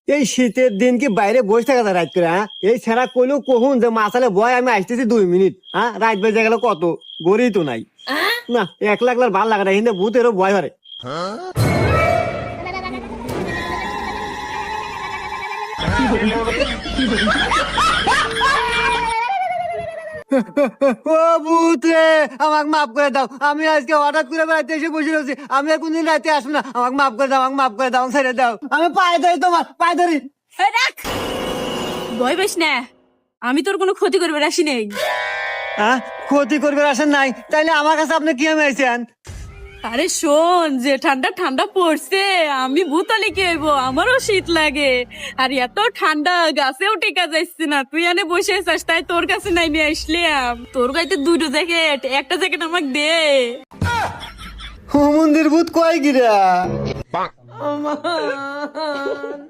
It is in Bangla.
এই শীতের দিন কি বাইরে বসে থাকা যায় রাত করে? হ্যাঁ, এই ছেড়া কইলেও কহুন যে মাসালে বয় আমি আসতেছি 2 মিনিট। হ্যাঁ, রাত বেজে গেল কত, গড়ি তো নাই। না, একলা একলা ভাল লাগে না, কিন্তু ভূতেরও ভয় করে। ও ভূত রে, আমাকে মাফ করে দাও। আমি আজকে হঠাৎ করে বেড়াতে এসে বসে রয়েছি। আমি আর কোনদিন রাতে আসবো না। আমাকে মাফ করে দাও, আমাকে মাফ করে দাও, আমাকে ছেড়ে দাও। আমি পায়ে ধরি, তোমার পায়ে ধরি। এই রাখ, ভয় পাইস না, আমি তোর কোনো ক্ষতি করবে আসি নেই। হ্যাঁ, ক্ষতি করবে আসেন নাই, তাইলে আমার কাছে আপনি কি আমি আইছেন? আরে শোন, যে ঠান্ডা ঠান্ডা পড়ছে, আমি ভূতালি কি হইব, আমারও শীত লাগে। আর এত ঠান্ডা গাছেও টেকা যাচ্ছে না, তুই এনে বসে আছিস, তাই তোর কাছে নাই নিয়ে আসলাম। তোর গাইতে দুটো জ্যাকেট, একটা জ্যাকেট আমাকে দে। ও মন্দির ভূত কয় গিরা।